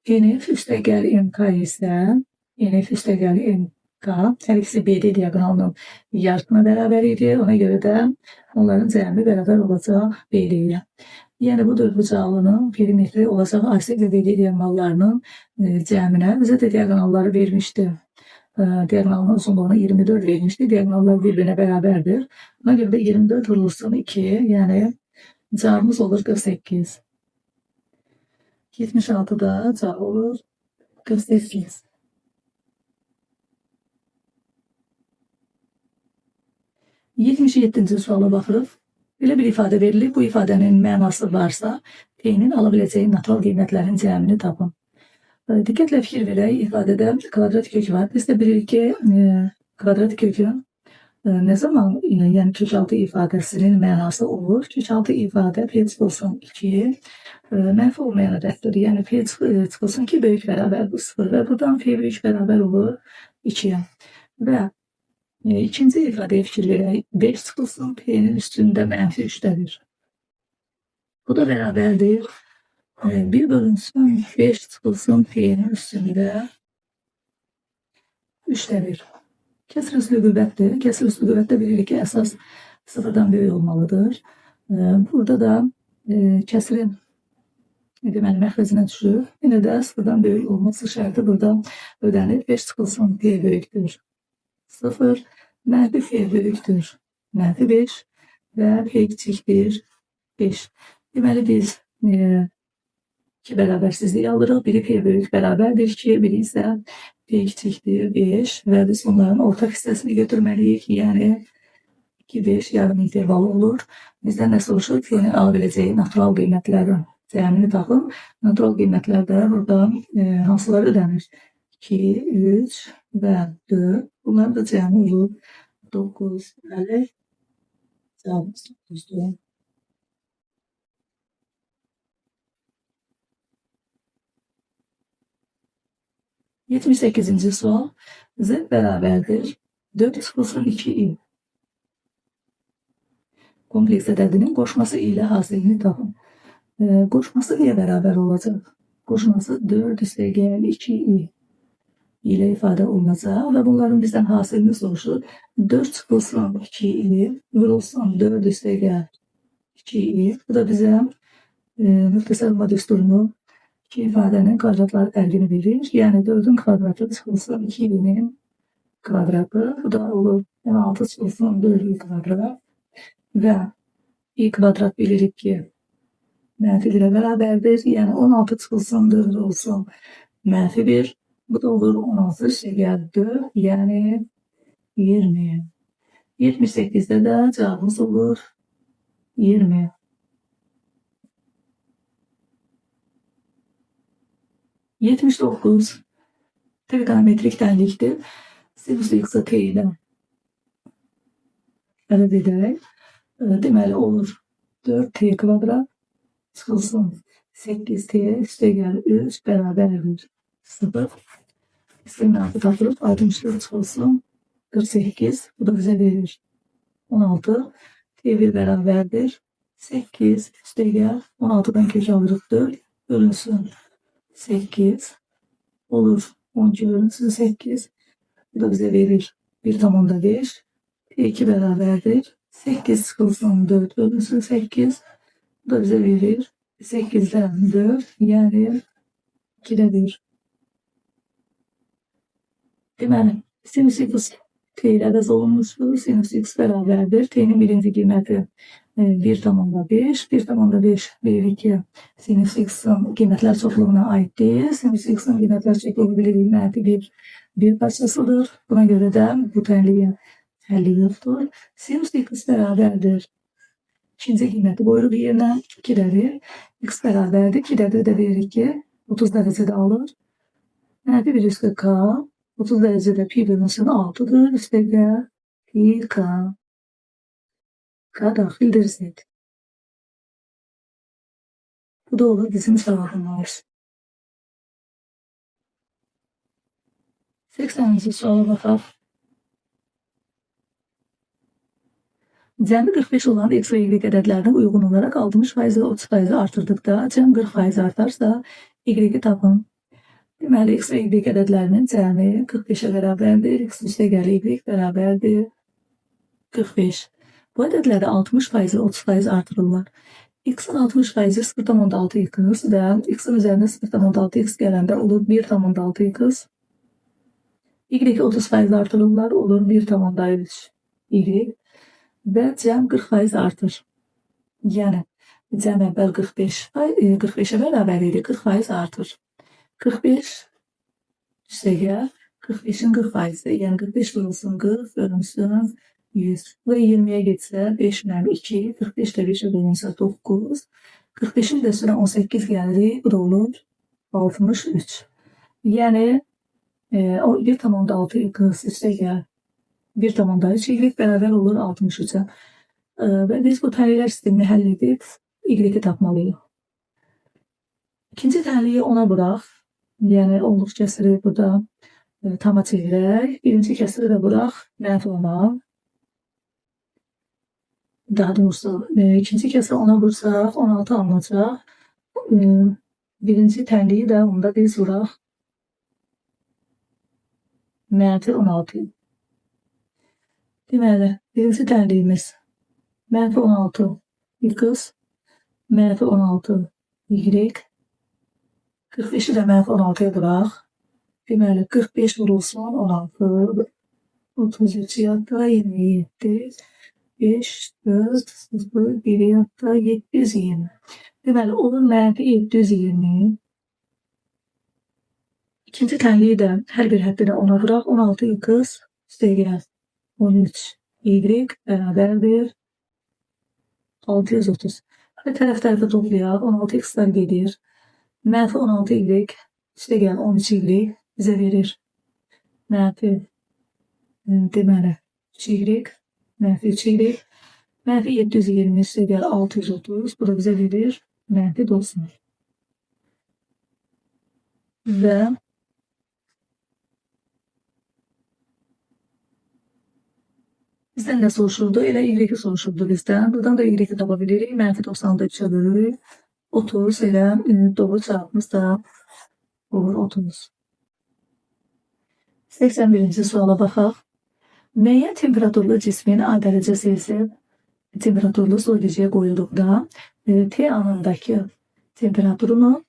A: NF üste gel MK ise NF üste gel MK her ikisi BD diagonalının yarısına beraber idi. Ona göre de onların cəmi beraber olacak BD ile. Yani bu dörtbucağlının perimetri olacak Asya ve BD diagonallarının cəminə. Bize de diagonalları vermişti. Diagonalın uzunluğuna 24 vermişti. Diagonallar birbirine beraberdir. Ona göre de 24 vurulsun 2 yani cevabımız olur 48. 76'da cevap olur 48. Yetmiş 7. suala baxırıq. Belə bir ifadə verilir. Bu ifadənin mənası varsa, P-nin alabileceği natural qiymətlərin cəmini tapın. Diqqətlə fikir verək. İfadədə kvadrat kök var. Biz də bilirik ki, kvadrat kökün ne zaman yani kök altı ifadəsinin mənası olur? Kök altı ifadə P çıxılsın 2 mənfi olmayan ədəddir. Yəni P çıxılsın ki böyük bərabər bu 0 və buradan P böyük bərabər olur 2'ye. Və ikinci ifadeye fikir verək. 5 çıxılsın P'nin üstündə mənfi 3'dədir. Bu da bərabərdir. 1 bölünsün 5 çıxılsın P'nin üstündə 3'dədir. Kəsr üslü qüvvətdir. Kəsr üslü qüvvətdə bilirik ki, əsas sıfırdan böyük olmalıdır. Burada da kəsrin deməli məxrəcinə düşür. Yine də sıfırdan böyük olması şərti burada ödənir. 5 çıxılsın P böyükdür 0, mənfi P böyükdür mənfi 5 və P kiçikdir 5. Deməli biz iki bərabərsizliyi alırıq. Biri P böyük bərabərdir 2, biri isə P kiçikdir 5 və biz onların ortak hissəsini götürməliyik. Yəni 2, 5 yarım intervalı olur. Bizdən nə soruşur? P-nin alabileceği natural qiymətlərin cəmini tapın. Natural qiymətlərdə burada hansılar ödənir? 2, 3 və 4. Bunların da cəmi olur 9. Bəli. Cavabımız 9'dur. 78. sual. Z beraberdir 4 çıxılsın 2i. Kompleks ədədinin qoşması ilə hasilini tapın. Qoşması niyə bərabər olacaq? Qoşması 4 üstə gəl 2i ilə ifadə olunacaq və bunların bizdən hasilini soruşur. 4 çıxılsın 2i vurulsun 4 üstə gəl 2i. Bu da bizə müxtəsər düsturunu iki ifadenin kvadratları fərqini verir. Yəni 4'ün kvadratı çıxılsın 2'nin kvadratı. Bu da olur 16 çıxılsın 4'ün kvadrat. Və i kvadrat bilirik ki mənfi 1'e bərabərdir. Yəni 16 çıxılsın 4 olsun mənfi 1. Bu da olur 16 üstə 4. Yəni 20. 78'de de cevabımız olur 20. 79 trigonometrik denliktir. Sinüs x'ı t ile əldə edərək deməli olur 4t kvadrat çıxılsın 8t üstə gəl 3 bərabərdir 0. İstəməklə tapırıq 64 çıxılsın 48. Bu da bize verir 16. T1 bərabərdir 8 üstə gəl 16'dan kök alırıq 4 bölünsün 8 olur 12 bölünsün 8. Bu da bize verir 1,5. T2 beraberdir. 8 sıkılsın 4 bölünsün 8. Bu da bize verir 8'den 4 yani 2'de 1. Deməli, sinüs x t ilə əvəz olunmuşdur. Sinüs x bərabərdir. T'nin birinci qiyməti 1,5. 1,5 verir ki, sinüs x'in qiymətlər çoxluğuna aid deyil. Sinüs x'in qiymətlər çoxluğu bilinməli bir parçasıdır. Buna görə də bu tənliyin həlli yoxdur. Sinüs x bərabərdir. İkinci qiyməti qoyuruq yerinə 2-dədir. X bərabərdir. 2-dədir də verir ki, 30 dərəcədə alır. Mənfi 1 üstü k. 30 derecede pi bölünsün 6'dır. Üstte pi k. K dahildir z. Bu da olur bizim cevabımız. 80. suala bakalım. Cəmi 45 olan x ve y ədədlərinə uyğun olaraq 60% və 30% artırdıqda cəm 40% artarsa y-i tapın. Deməli, x və y ədədlərinin cəmi 45'e bərabərdir. X üstə gəlir, y bərabərdir 45. Bu ədədlərdə 60% və 30% artırırlar. X-in 60%-i 0,6x və x-in üzərində 0,6x gələndə olur 1,6x. Y-i 30% artırırlar, olur 1,3y və cəm 40% artır. Yəni, cəm əvvəl 45'e bərabər idi, 40% artır. 45 üstə gəl, 45'in 40%, yəni 45 vurulsun 40, bölünsün 100. Bu 20'ye geçsə 5 bölü 2, 45 də 5'e bölünsə 9, 45'in də üstünə 18 gəlir, bu da olur 63. Yəni 1,6x üstə gəl, 1,3 y bərabər olur 63'e. Və biz bu tənliklər sistemini həll edib y-i tapmalıyıq. İkinci tənliyi ona bıraq. Yəni, onluq kəsiri burada tama çevirək. Birinci kəsiri də bıraq, mənfi ona. Daha doğrusu, ikinci kəsiri ona vursaq, 16 alınacaq. Birinci tənliyi də onda biz vuraq. Mənfi 16. Deməli, birinci tənliyimiz mənfi 16 x, mənfi 16 y. 45'i də mənfi 16'ya bıraq. Deməli, 45 vurulsun 16, 33 yadda 27, 5, 4, 0, 1 yadda 720. Deməli, olur mənfi 720. İkinci tənliyi də hər bir həddini ona bıraq. 16x üstə gəl 13y bərabərdir 630. Və tərəf-tərəfə toplayaq. 16x'lər gedir. Mənfi 16y üstə gəl 13y bizə verir. Mənfi deməli 3y, mənfi 3y, mənfi 720 üstə gəl 630. Bu da bizə verir mənfi 90. Və bizdən də soruşurdu, elə y soruşurdu bizdən. Buradan da y tapa bilirik. Mənfi 90'da 3'e bölürük. 30 ilə doğru cevabımız da olur 30. 81. suala baxaq. Müəyyən temperaturlu cismin A dərəcə Selsius temperaturlu soyuducuya qoyulduqda T anındakı temperaturunu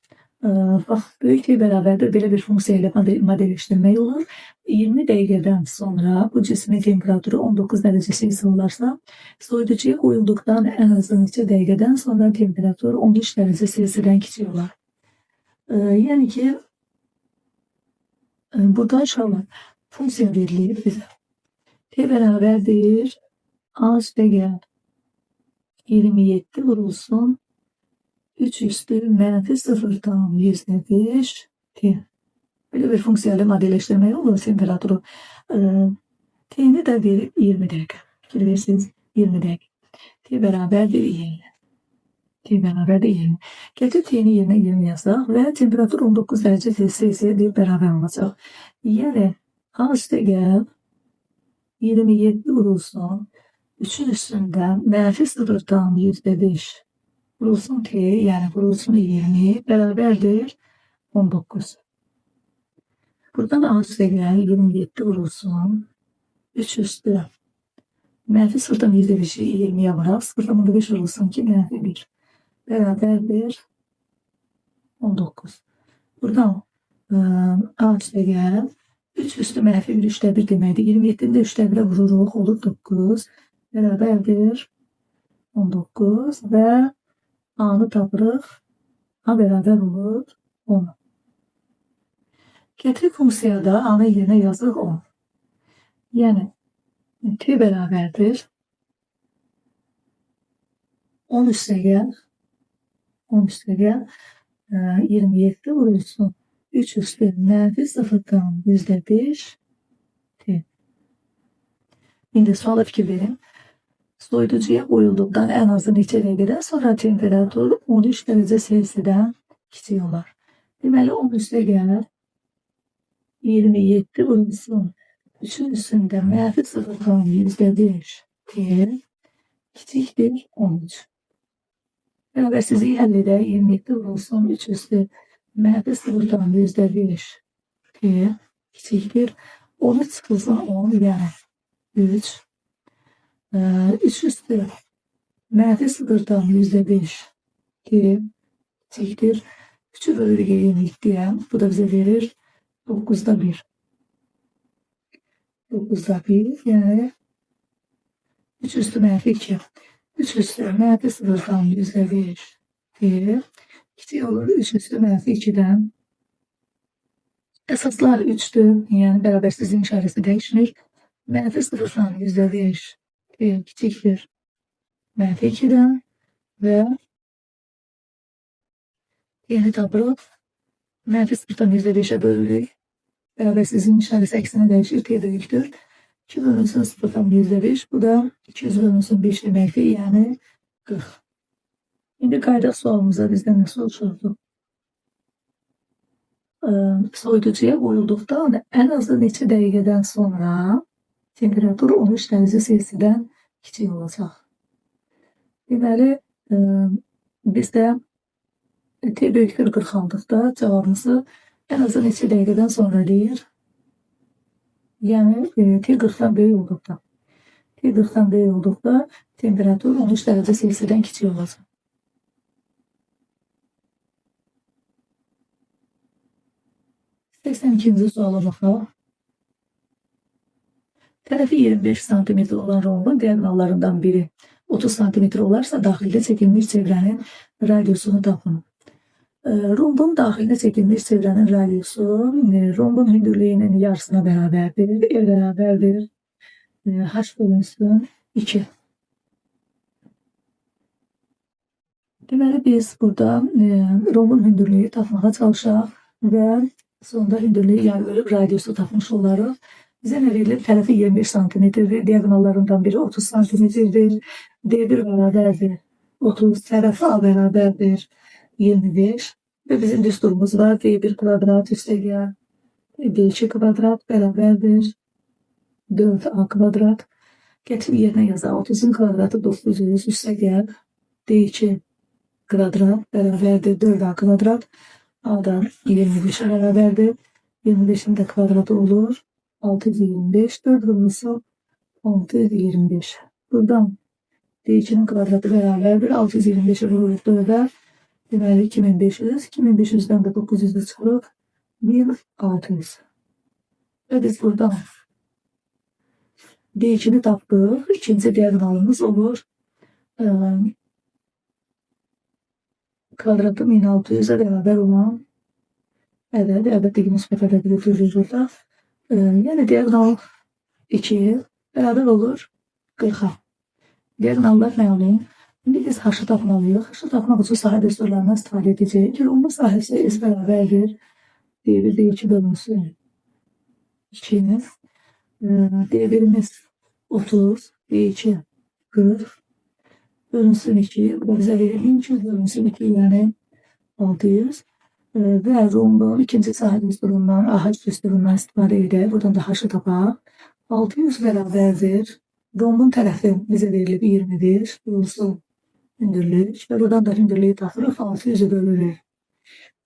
A: böyük T bərabərdir belə bir funksiya ilə modelləşdirmək olur. 20 dəqiqədən sonra bu cismin temperaturu 19 dərəcə Selsius olarsa, soyuducuya qoyulduqdan ən az 2 dəqiqədən sonra temperatur 13 dərəcə Selsius'dan kiçik olar. Yəni ki, burada inşallah funksiya verilir bizə. T bərabərdir A üstə gəl 27 vurulsun 3 üstü mənfi 0,5 T. Böyle bir funksiyayla modelleştirmeyi olur temperaturu. T'ni de verip 20 dəqiqə. Fikir versiniz 20 dəqiqə. T bərabərdir 20. T bərabərdir 20. Gətir T'ni yerine 20 yazaq və temperatur 19 dərəcə Selsius'a bir bərabər olacaq. Yəni A üstə gəl 27 vurulsun 3'ün üstündən mənfi 0,5 vurulsun T, yəni vurulsun 20 bərabərdir 19. Buradan A üstə gələn 27 vurulsun. 3 üstü. Mənfi 0'dan %5'i 20'ye bırak. 0'dan 15 vurulsun ki mənfi 1. Beraberdir 19. Buradan A üstə gəl. 3 üstü mənfi 1 3'te 1 deməkdir. 27'ni də 3'te 1'e vururuq. Olur 9. Beraberdir 19 və A'nı tapırıq. A beraber olur 10. Getiri funksiyada A'nın yerine yazırıq 10. Yani T beraberdir 10 üstə gəl 10 üstə gəl 27 vurulsun 3 üstü mənfi 0'dan %5 T. İndi suala fikir verin. Soyuducuya qoyulduqdan ən azı neçə dəqiqədən sonra temperatur 13 dərəcə Selsidən kiçik olar. Deməli 10 üstə gəlir 27 vurulsun 3'ün üstündə mənfi 0'dan %5 T kiçikdir 13. Bərabərsizliyi həll edək. 27 vurulsun 3 üstü mənfi 0'dan %5 T kiçikdir 13 çıxılsın 10 yəni 3. 3 üstü mənfi 0'dan %5 T kiçikdir 3'ü bölürük 27'ye. Bu da bize verir 9'da 1. 9'da 1 yani 3 üstü mənfi 2. 3 üstü mənfi 0'dan %5 T kiçik olur 3 üstü mənfi 2'den. Əsaslar 3'tür. Yani bərabərsizliyin işarəsi dəyişmir. Mənfi 0'dan %5 T kiçikdir mənfi 2'den və yeni tapırıq. Mənfi 0'dan %5'e bölürük. Bərabərsizliyin işarəsi əksinə dəyişir. T böyükdür. 2 bölünsün 0'dan %5. Bu da 200 bölünsün 5 deməkdir. Yəni 40. İndi qayıdaq sualımıza bizdən nə soruşurdu? Soyuducuya qoyulduqdan ən azı neçə dəqiqədən sonra temperatur 13 dərəcə Selsidən kiçik olacaq. Deməli, bizdə T böyükdür 40 aldıqda cavabımızı ən azı neçə dəqiqədən sonra deyir. Yəni T 40'dan böyük olduqda. T 40'dan böyük olduqda temperatur 13 dərəcə Selsidən kiçik olacaq. 82-ci suala baxaq. Tərəfi 25 cm olan rombun diagonallarından biri 30 cm olarsa daxildə çəkilmiş çevrənin radiusunu tapın. Rombun daxilində çəkilmiş çevrənin radiusu rombun hündürlüyünün yarısına bərabərdir. Bərabərdir. H bölünsün 2. Deməli biz burada rombun hündürlüyü tapmağa çalışaq və sonunda hündürlüyü yarı bölüb radiusu tapmış olarıq. Bizə nə verilir? Tərəfi 25 cm-dir. Diagonallarından biri 30 cm-dir. D1 bərabərdir 30. Tərəfi A bərabərdir 25. Və bizim düsturumuz var. D1 kvadrat üstə gəl. D2 kvadrat bərabərdir 4A kvadrat. Gətir yerinə yazaq. 30'un kvadratı 900 üstə gəl. D2 kvadrat bərabərdir 4A kvadrat. A'dan 25'e beraberdir. 25'in de kvadratı olur. 625. 4 vurulsun 625. Buradan D2'nin kvadratı beraberdir. 625'e vurulur 4'e. Deməli 2500. 2500'den de 900'ü çıxırıq. 1600. Ve biz buradan D2'ni tapdıq. İkinci diagonalımız olur. Kvadratı 1600'e beraber olan əlbəttə ki, müsbət ədədi götürürük burada. Yəni diagonal 2 beraber olur 40'a. Diagonallar məlum. İndi biz H-ı tapmalıyıq. H-ı tapmaq üçün sahə düsturlarından istifadə edəcəyik. Rombun sahəsi S bərabərdir. D1 D2 bölünsün 2. D1'imiz 30. D2 40. Bölünsün 2. Bu da bize verir 1200 bölünsün 2 yani 600. Və rombun ikinci sahə düsturundan AH düsturundan istifadə edək. Buradan da H-ı tapaq. 600 bərabərdir. Rombun tərəfi bizə verilib 21. Bölünsün hündürlük. Və buradan da hündürlüyü tapırıq. 600'ü bölürük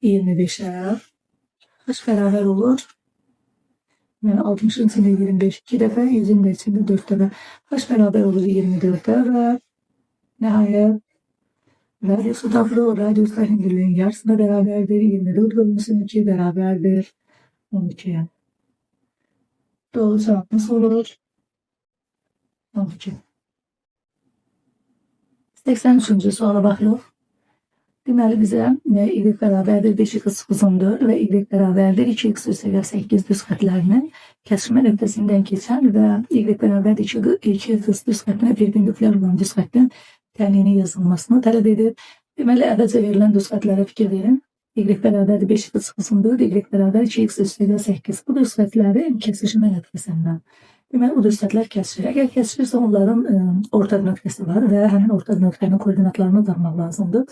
A: 25'e. H bərabər olur Yani 60'ın içinde 25 2 defa, 100'ün de içinde 4 defa. Kaç beraber olur 24 defa? Nihayet radyosu tablo, radyosu hindurluğun yarısına beraberdir. 24 bölümüsün 2 beraberdir. 12. Doğru cevap nasıl olur? 12. 83. suala bakıyoruz. Deməli bizə y bərabərdir 5x uzundur və y bərabərdir 2x üstəgəl 8 düz xətlərinin kəsişmə nöqtəsindən keçən və y bərabərdir 2x düz xəttinə perpendikulyar olan düz xəttin tənliyinin yazılmasını tələb edir. Deməli əvvəlcə verilən düz xətlərə fikir verin. Y bərabərdir 5x uzundur, y bərabər 2x üstəgəl 8. Bu düz xətlərin kəsişmə nöqtəsindən. Deməli, bu düz xətlər kəsişir. Əgər kəsişirsə onların ortaq nöqtəsi var və həmin ortaq nöqtənin koordinatlarını tapmaq lazımdır.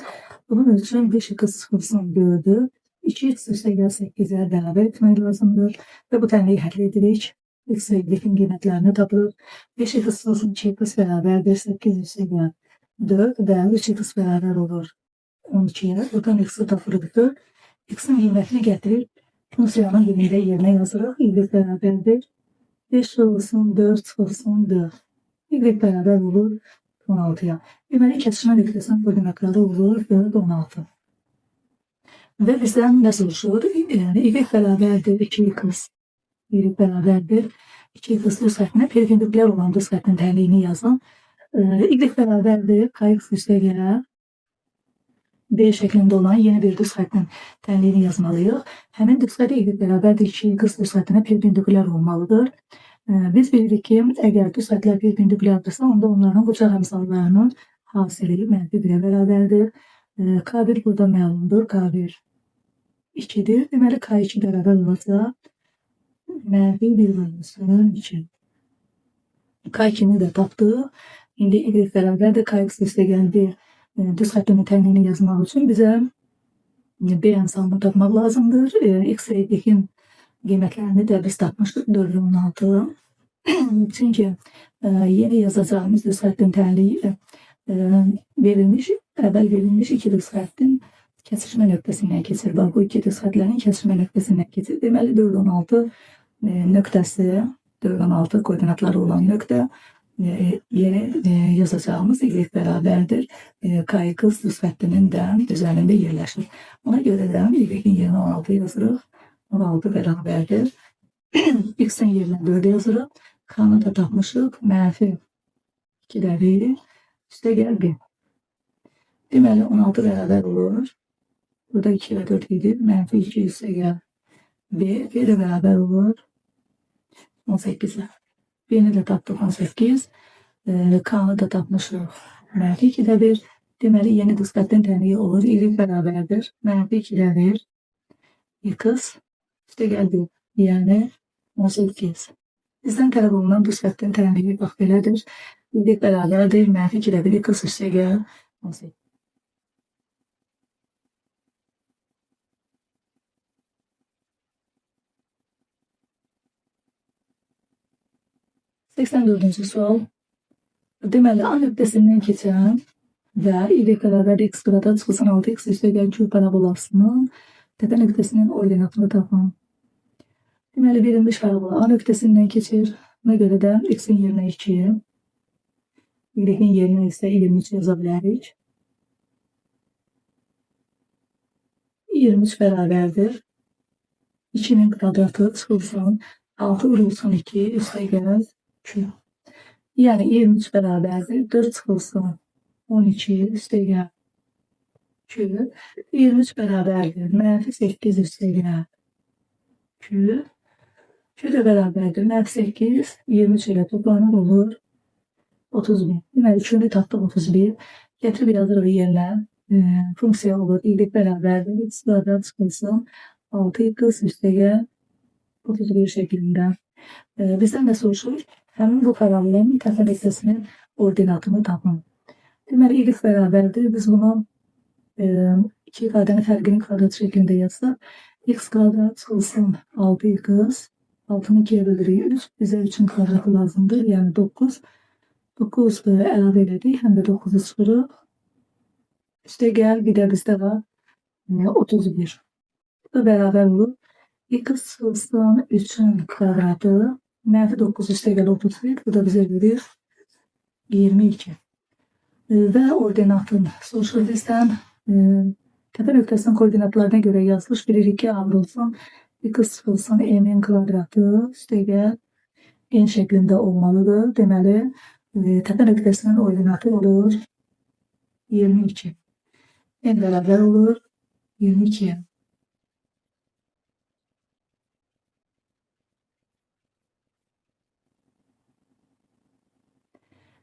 A: Bunun üçün 5x çıxılsın 4'ü 2x üstəgəl 8'ə bərabər etmək lazımdır və bu tənliyi həll edirik. X və y-in qiymətlərini tapılır. 5x çıxılsın 2x bərabərdir 8 üstəgəl 4 və 3x bərabər olur 12'yə. Buradan x-i tapırıqdır. X-in qiymətini gətirib funksiyanın birində yerinə yazırıq. Y bərabərdir 5 olsun 4 olsun 4. Y bərabər olur 16'ya. Deməli, kəsişmə nöqtəsinin koordinatları olur 4, 16. Və bizdən nə soruşur? Yəni, y bərabərdir 2x. Y bərabərdir 2x düz xəttinə perpendikulyar olan düz xəttin tənliyini yazın. Y bərabərdir kx üstəgəl B şəklində olan yeni bir düz xəttin tənliyini yazmalıyıq. Həmin düz xətt y bərabərdir 2x düz xəttinə perpendikulyar olmalıdır. Biz bilirik ki, əgər düz xətlər perpendikulyardırsa, onda onların bucaq əmsallarının hasili -1'ə bərabərdir. K1 burada məlumdur. K1 2'dir. Deməli, K2 bərabər olacaq. -1 bölünsün 2. K2'ni də tapdıq. İndi y bərabərdir kx üstəgəl B düz xəttinin tənliyini yazmaq üçün bizə B əmsalını tapmaq lazımdır. X və y-in qiymətlərini də biz tapmışdıq 4 və 16. Çünki yeni yazacağımız düz xəttin tənliyi verilmiş, əvvəl verilmiş 2 düz xəttin kəsişmə nöqtəsindən keçir. Bax, bu 2 düz xətlərin kəsişmə nöqtəsindən keçir. Deməli, 4, 16 nöqtəsi, 4, 16 koordinatları olan nöqtə yeni yazacağımız y bərabərdir kx düz xəttinin də üzərində yerləşir. Ona görə də y-in yerinə 16 yazırıq. 16 bərabərdir. X-in yerinə 4 yazırıq. K-nı da tapmışıq. -2'də verir. Üstəgəl 1. Deməli, 16 bərabər olur. Burada 2 və 4 idi. -2 üstəgəl B. B də bərabər olur 18'ə. B-ni də tapdıq 18. K-nı da tapmışıq. -2'də 1. Deməli, yeni düz xəttin tənliyi olur. Y bərabərdir. -2'də 1. X üstəgəl 1. Yəni 18. Bizdən tələb olunan düz xəttin tənliyi bax belədir. Y bərabərdir. -2'də 1. X üstəgəl 18. -84. sual. Deməli, A nöqtəsindən keçən və y bərabərdir x kvadrat çıxılsın 6x üstəgəl q parabolasının təpə nöqtəsinin ordinatını tapın. Deməli, verilmiş parabola A nöqtəsindən keçir. Buna görə də x-in yerinə 2, y-in yerinə isə 23 yaza bilərik. 23 bərabərdir 2'nin kvadratı çıxılsın 6 vurulsun 2 üstəgəl q. Yəni 23 bərabərdir 4 çıxılsın 12 üstəgəl q. 23 bərabərdir -8 üstəgəl q. Q də bərabərdir -8 23 ilə toplanır olur 31. Deməli, Q-ni tapdıq 31. Gətirib yazırıq yerinə. Funksiya olur. Y bərabərdir x kvadrat çıxılsın 6x üstəgəl 31 şəklində. Bizdən də soruşur. Həmin bu parabolun təpə nöqtəsinin ordinatını tapın. Deməli, y bərabərdir. Biz bunu 2 ifadənin fərqini kvadrat şəklində yazsaq, x kvadrat çıxılsın 6x, 6'nı 2'ye bölürük 3. Bizə 3'ün kvadratı lazımdır. Yəni 9. 9 əlavə elədik. Həm də 9'u çıxırıq. Üstəgəl bir də bizdə var 31. Bu da bərabər olur X sıfırdan 3'ün kvadratı -9 üstəgəl 31. Bu da bize verir 22. Ve ordinatın soruşur bizden tepe nöqtəsinin koordinatlarına göre yazılış 1, 2 avrılsın. X sıfırdan m'in kvadratı üstəgəl n şeklinde olmalıdır. Deməli, tepe nöqtəsinin ordinatı olur 22. N beraber olur 22'ye.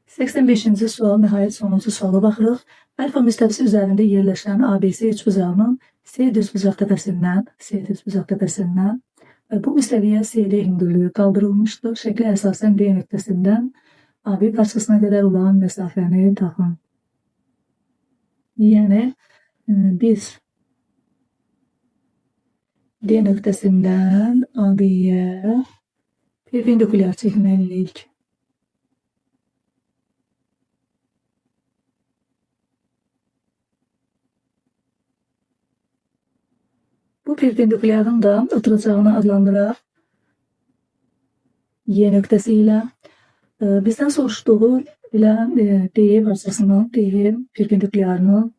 A: Seksen beşinci sual, nihayet sonuncu suala baxırıq. Alfa müstəvisi üzərində yerləşən ABC üçbucağının C düzbucaq təpəsindən və bu müstəviyə CD hündürlüyü qaldırılmışdır. Şəklə əsasən D nöqtəsindən AB parçasına qədər olan məsafəni tapın. Yəni biz D nöqtəsindən AB'yə perpendikulyar çəkməliyik. Bu perpendikulyarın da oturacağını adlandıraq Y nöqtəsi ilə. Bizdən soruşduğu ilə D parçasının, D perpendikulyarının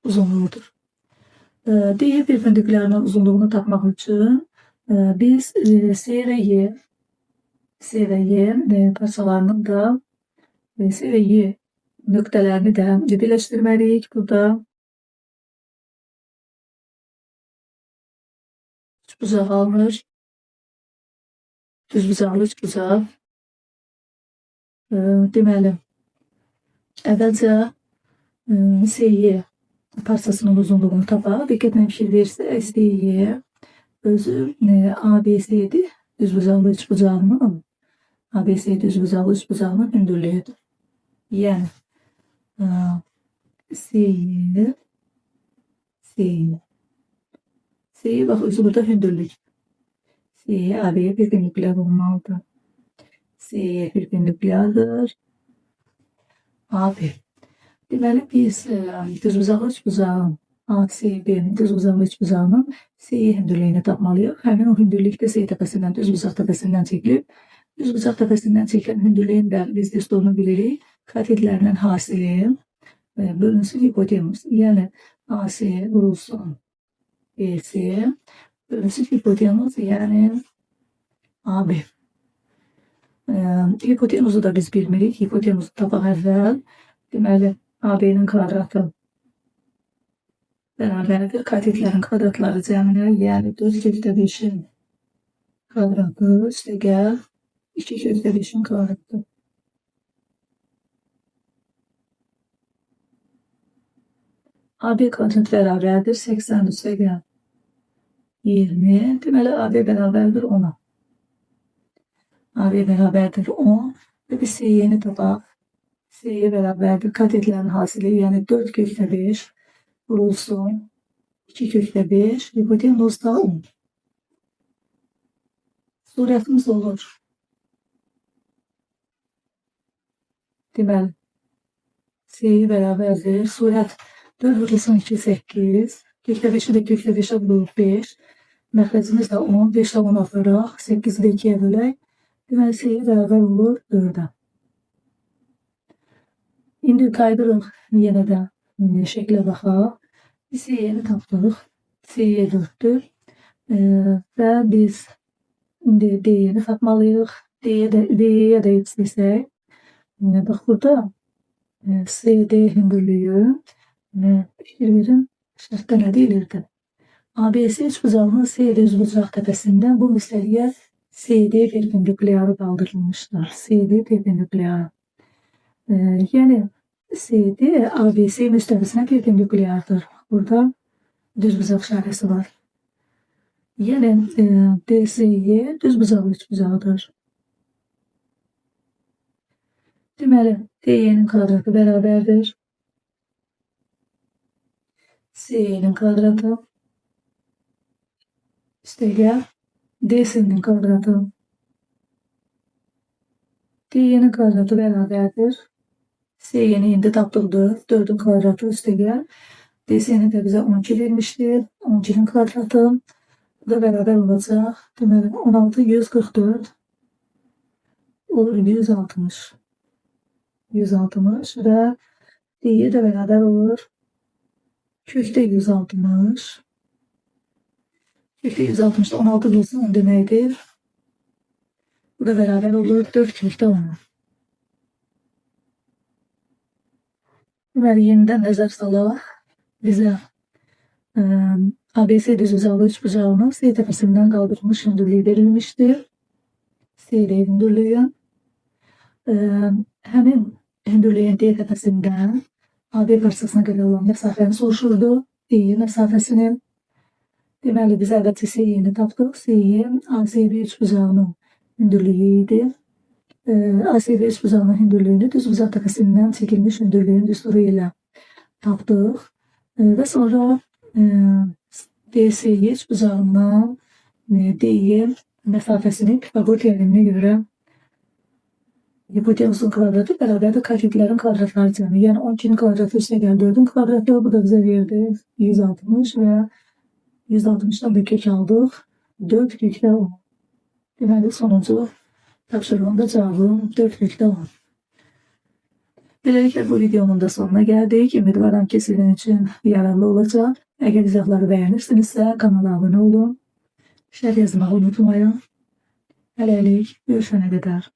A: uzunluğudur. D perpendikulyarının uzunluğunu tapmaq üçün biz C və Y parçalarının da C və Y nöqtələrini də birləşdirməliyik. Burada üçbucaq alınır. Düzbucaqlı üçbucaq. Deməli, əvvəlcə CY parçasının uzunluğunu tapaq. Diqqətlə fikir versək, CY özü ABC'dir. Düzbucaqlı üçbucağının ABC düzbucaqlı üçbucağının hündürlüyüdür. Yəni CY bax, özü burada hündürlük. CY AB'ye perpendikulyar olmalıdır. CY perpendikulyardır AB. Deməli, biz düzbucaqlı üçbucağın ACB'nin düzbucaqlı üçbucağının CY hündürlüyünü tapmalıyıq. Həmin o hündürlük də C təpəsindən, düzbucaq təpəsindən çəkilib. Düzbucaq təpəsindən çəkilən hündürlüyün də biz düzluğunu bilirik. Katetlərinin hasili bölünsün hipotenus. Yəni AC vurulsun BC bölünsün hipotenus, yəni AB. Hipotenusu da biz bilmirik. Hipotenusu tapaq əvvəl. Deməli, AB'nin kvadratı bərabərdir katetlərin kvadratları cəminə, yəni 4/5'in kvadratı üstəgəl 2/5'in kvadratı. AB kvadrat bərabərdir 80 üstəgəl 20. Deməli, AB bərabərdir 10'a. AB bərabərdir 10 və biz CY'ni tapaq. CY bərabərdir katetlərin hasili, yəni 4/5 vurulsun 2/5, hipotenus da 10. Surətimiz olur. Deməli, CY bərabərdir. Surət 4 vurulsun 2, 8. 2/5'i de 2/5'e vurulur 5. Məxrəcimiz də 10. 5'le 10 atıraq. 8'i de 2'ye bölək. Deməli, CY bərabər olur 4'e. İndi qaydırıq yenə də şəklə baxaq. Biz CY'ni tapdıq. CY 4'dür. Və biz indi DY'ni tapmalıyıq. DY'yə də X desək. Bax, burada CD hündürlüyü fikir verin, şərtdə nə deyilirdi? ABC üçbucağının C düzbucaq təpəsindən bu müstəviyə CD perpendikulyarı qaldırılmışdır. CD perpendikulyarı. Yəni CD ABC müstəvisinə perpendikulyardır. Burada düzbucaq işarəsi var. Yəni DCY düzbucaqlı üçbucaqdır. Deməli, DY'nin kvadratı bərabərdir CY'nin kvadratı üstəgəl DC'nin kvadratı. DY'nin kvadratı bərabərdir CY'ni indi tapdıq 4'ün kvadratı üstəgəl DC'ni də bizə 12 vermişdir. 12'nin kvadratı Bu da beraber olacak. Deməli 16 144 olur 160. 160 ve diye de beraber olur. Kökte 160. Kökte 160 16 bulsun demektir. Bu da beraber olur 4 kökte 10. Deməli yeniden nəzər salaq. Bizə ABC düzüzalı üç bucağının C tepesinden kaldırılmış hündürlüğü verilmiştir. C hündürlüğü. Həmin hündürlüğün D tepesinden AB parçasına kadar olan mesafəni soruşurdu. D mesafəsini. Deməli biz əlbəttə C-ni tapdıq. C ACB üç bucağının hündürlüğü idi. ACB üç bucağının hündürlüğünü düz bucaq tepesinden çekilmiş hündürlüğün düsturu ile tapdıq. Ve sonra DC'yi üç bucağından D'ye mesafesini Pifagor teoremine göre hipotenüsün kvadratı beraber de katetlerin kvadratları cəmi. Yani 12'nin kvadratı üstüne gel 4'ün kvadratı. Bu da bize verdi 160 ve 160'dan bir kök aldık. 4 kökte 10. Deməli sonuncu tapşırığımda cevabım 4 kökte 10. Böylelikle bu videonun da sonuna geldik. Ümidvaram ki sizin için yararlı olacak. Eğer izahları beğenirsinizse kanala abone olun. Şərh yazmayı unutmayın. Hələlik görüşene kadar.